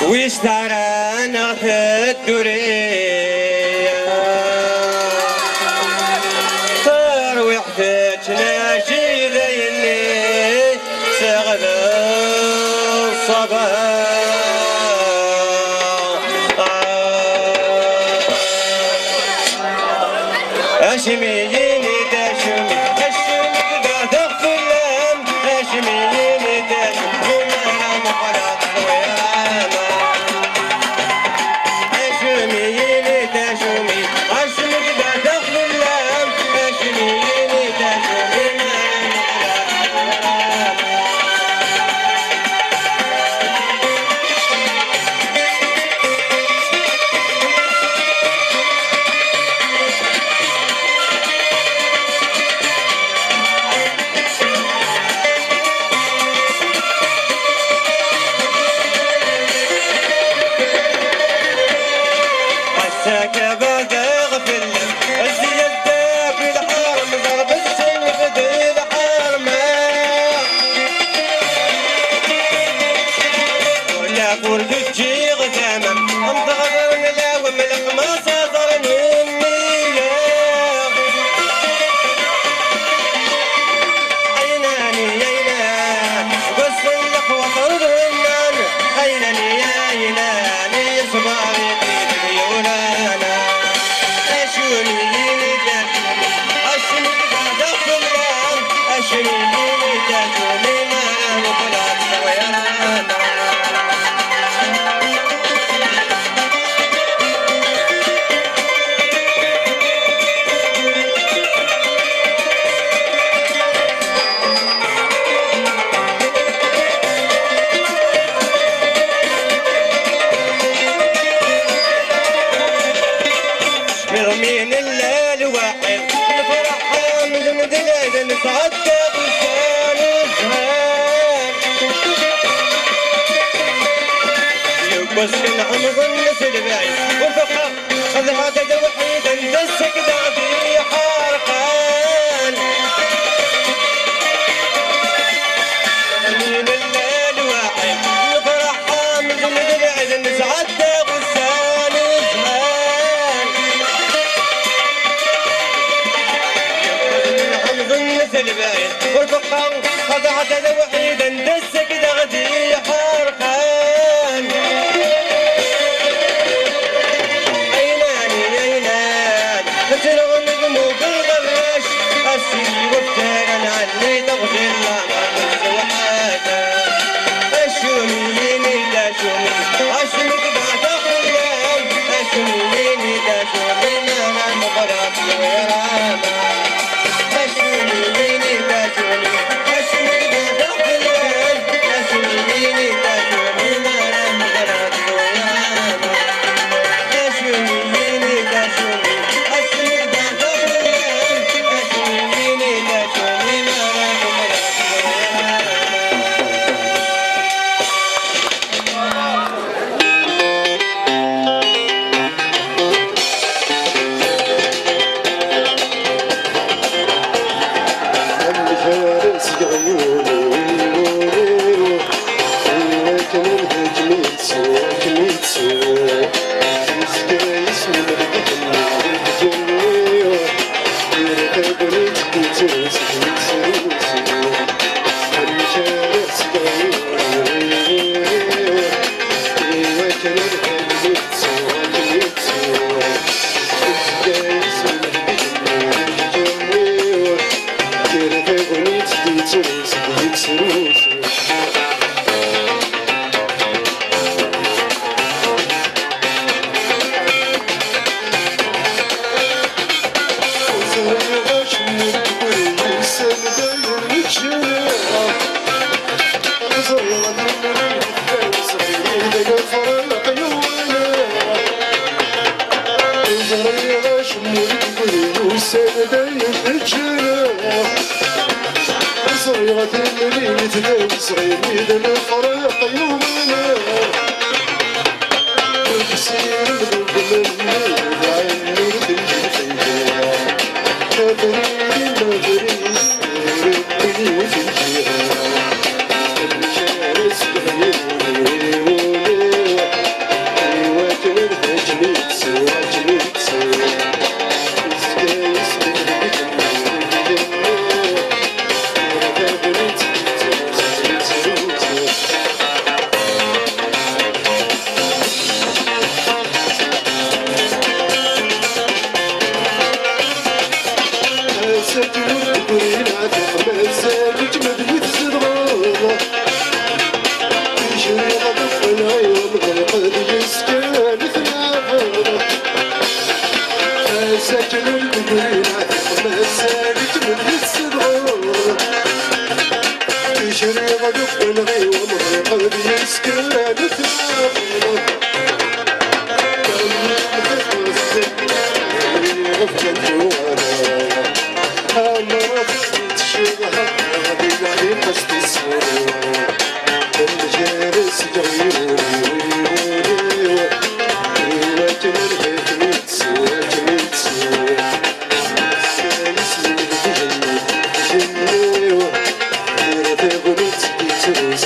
ويستعران في الدورية ترويحتنا جي ذيني سغل الصباح هاشميين داشمي هاشمي قاعدة في اللام هاشميين داشمي وما مقلط وياما هاشميين داشمي هاشمي قاعدة في اللام هاشميين داشمي وما من الليل واحد نفرح من مدلل نتعدى بلسان الزهر يبس العمر النسل بعيد والفقر خذ هذا الوحيد ندسك دعبي حرقان من الليل واحد نفرح من مدلل نتعدى بلسان الزهر الباين والفقر هذا عدد وحيد ندسك دغدي حرقان عيناني عينان نترغم ذنوب الغراش السي والتارن عني تغفي النار وحاجة اشوميني لا شومي اشومك بعد خلال اشوميني لا شومي انا مبرك ويراما صغيرة اللي تنام صغير إذا الفرق يومنا وتسير بالقلب عين نور بالجيرة تدري ما تدري ربي وفي الجيرة الشارع صغير غدق الغي ومرقد يسكن نتناقض غفلت وانا مرضت شبهها بلعي قصد السرور الجالس جعيوني وكمل هيك سالس من الجنة جنة وغير غلط يتروس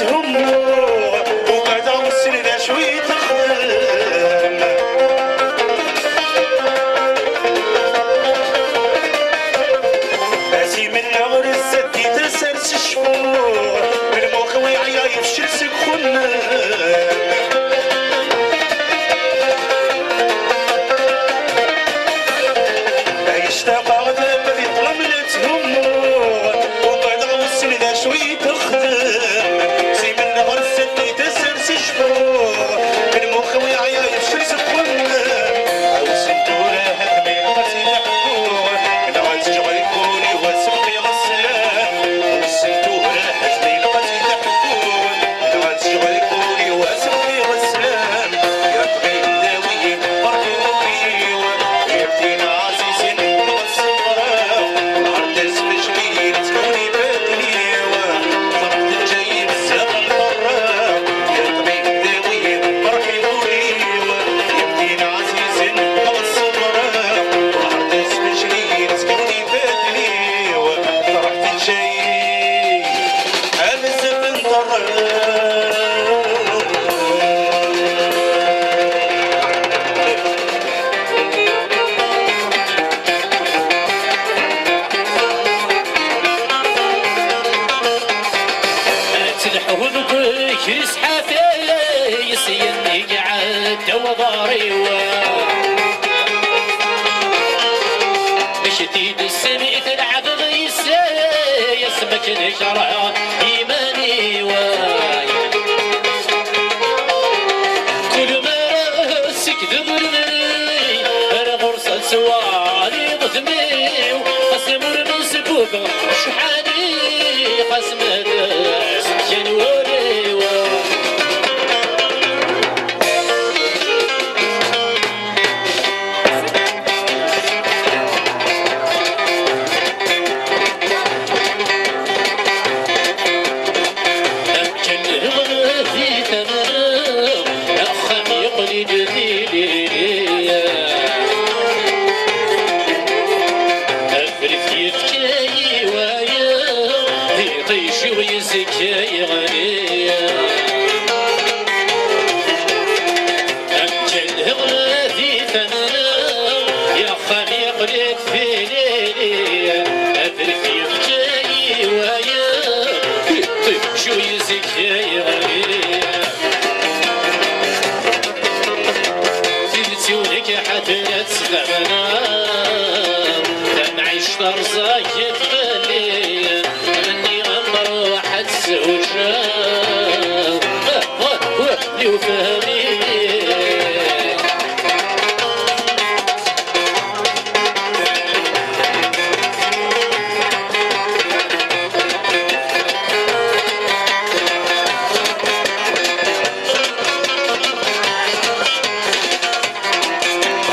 تهمو وقعدة والسنة شوي تخدم باسي من نغر الزكي تسرس الشفور من مخوي عيا يفشل سكخن يشتاق غدا بدي طلب لتهمو وقعدة والسنة شوي تخدم سي من نغر الزكي تسرس الشفور من مخوي عيا يفشل سكخن أو سنتورة هدمي قتل حبور من عز جغيكوني وسقي غسلان وسنتورة هدمي قتل حبور من عز جغيكوني وسقي غسلان يا طبيب داوي بركي مقيم يبتين عزيز نغسل عرض اسمشكي تكوني بدني فرحت جاي بزاف الضراء يا طبيب داوي بركي مقيم يبتين عزيز نغسل عرض اسمشكي تكوني بدني فرحت جاي بزاف الضراء تلحون بكر سحافي يسيني قعد وضاري بشديد السمع تلعب غيسي يسمك نشرع إيماني كل ما راسك ذبرني أنا غرصة سواري ضثمي قسم المسبوب شحاني قسم جنوري ويزكي غنية أمجد غلاثي ثمنا يا خليق لك في ليلي أفرفي بجاي ويا شو يزكي غنية تلتونك حتى تسلمنا تنعيش طرزاك تخلي وفهمي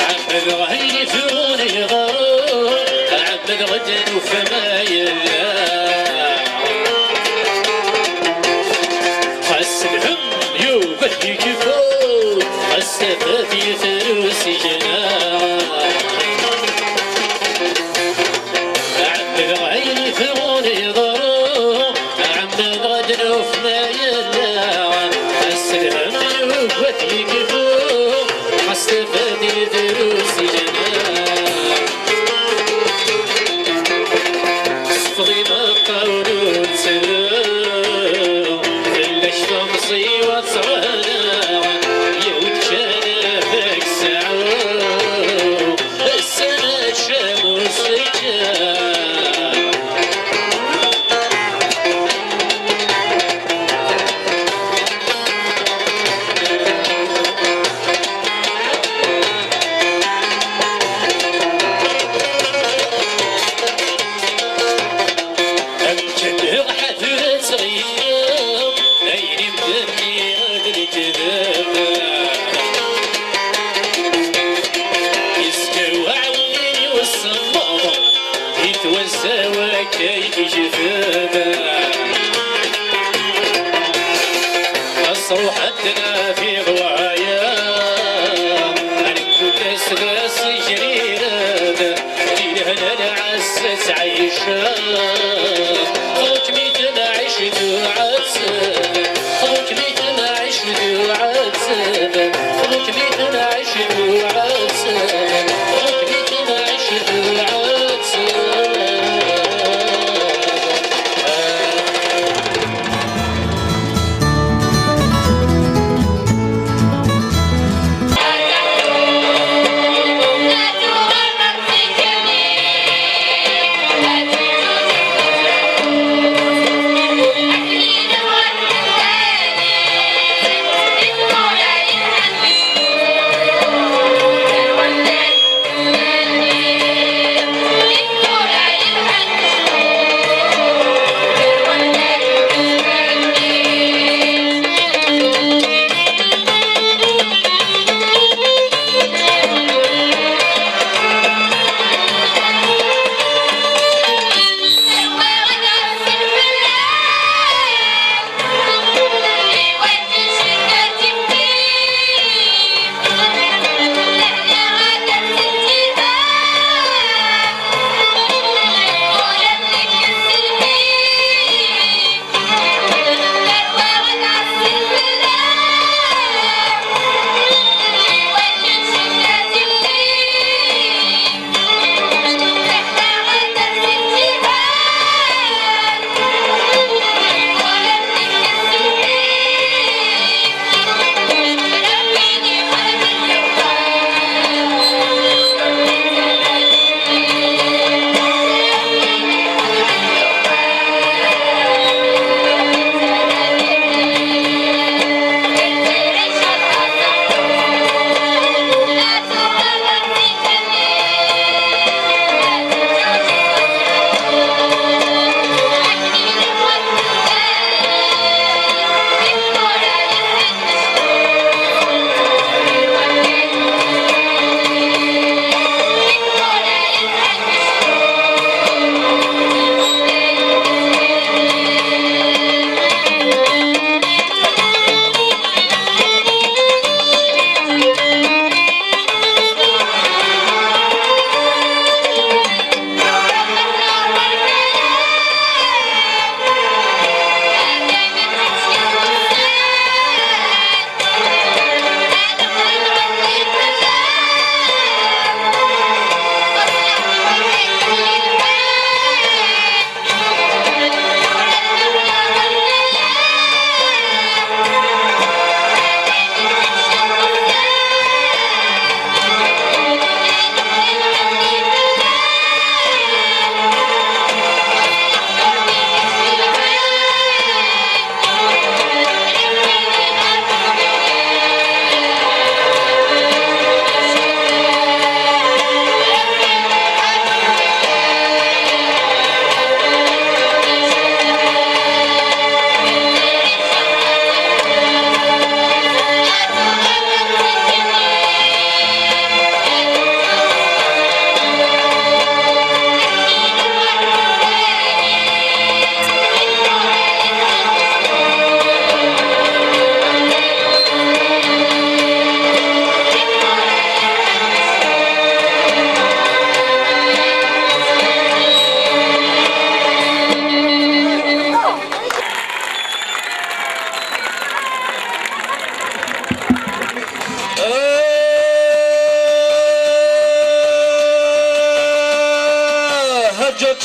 عبد غيري فوني غرور عبد غدا وفما يلا بديك فوق السفاف يثروس جناح عم العين ثغوني ضروح عم الغدر وفما يلا السلام بديك فوق السفاف يثروس جناح صفري ما قولوا تسلام في الشمسي وتصرنا صوحتنا في غوايا عن كل سلاس جريرة دينها العسس عيشة خوك ميت عشت وعسى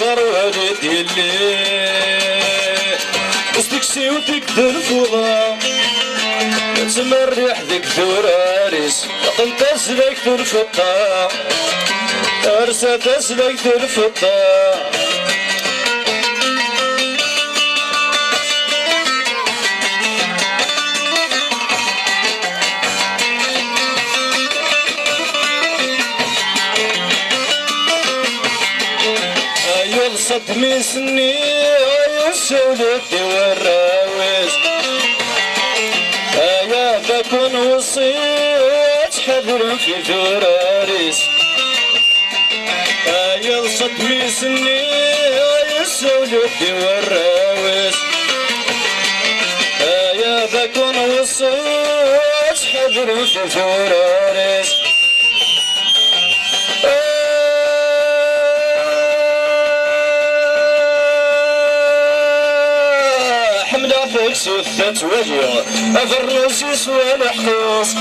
ذكر والدي اللي وسطك سيوتك بالفضا تمرح ذيك ثراريس قلت اسلك ترفقا ارسل اسلك ترفقا صدمي سني ويسولك والراويس يا بكون وصيت حذر في ثراريس يا صدمي سني ويسولك والراويس يا بكون وصيت حذر في ثراريس سوثت وجهه أفرس يسوى الحقوص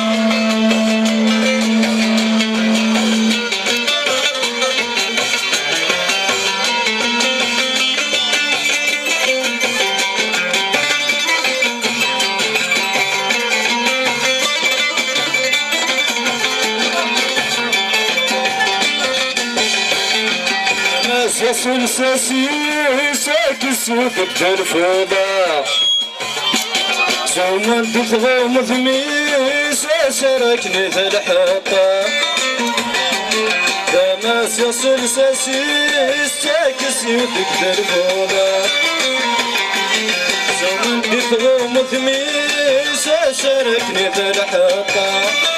ناس يسول ساسي ساكس وذبت الفوضى سوما تخضو مثميس سركني في الحطة دماس يصل ساسيس تاكس يدك الفوضى سوما تخضو مثميس سركني في الحطة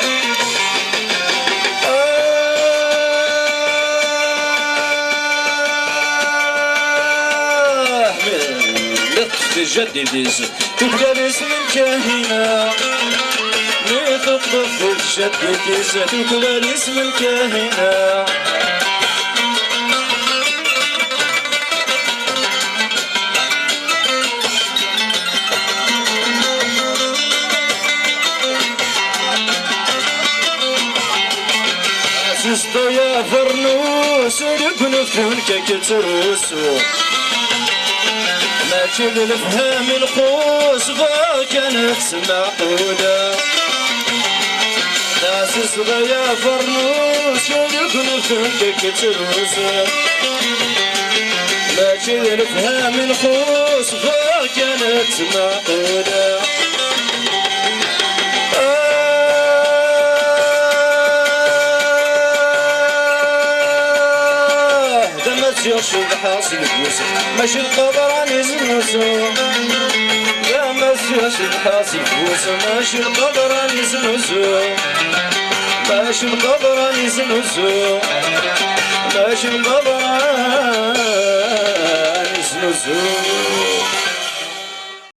جديديز تقدر اسم الكاهنة لتطلب الجديديز تقدر اسم الكاهنة عزيزتو يا فرنوس ركن فيك كتروسو ماشي بالفهم الخوص كانت معقولة ناس صغير فرنوس يكون فيك كتروس ماشي بالفهم الخوص كانت معقولة يرشد حاصل فلوسه ماشي القدر يزنوسو يا ماشي حاصل فلوسه ماشي القدر يزنوسو ماشي القدر يزنوسو ماشي القدر يزنوسو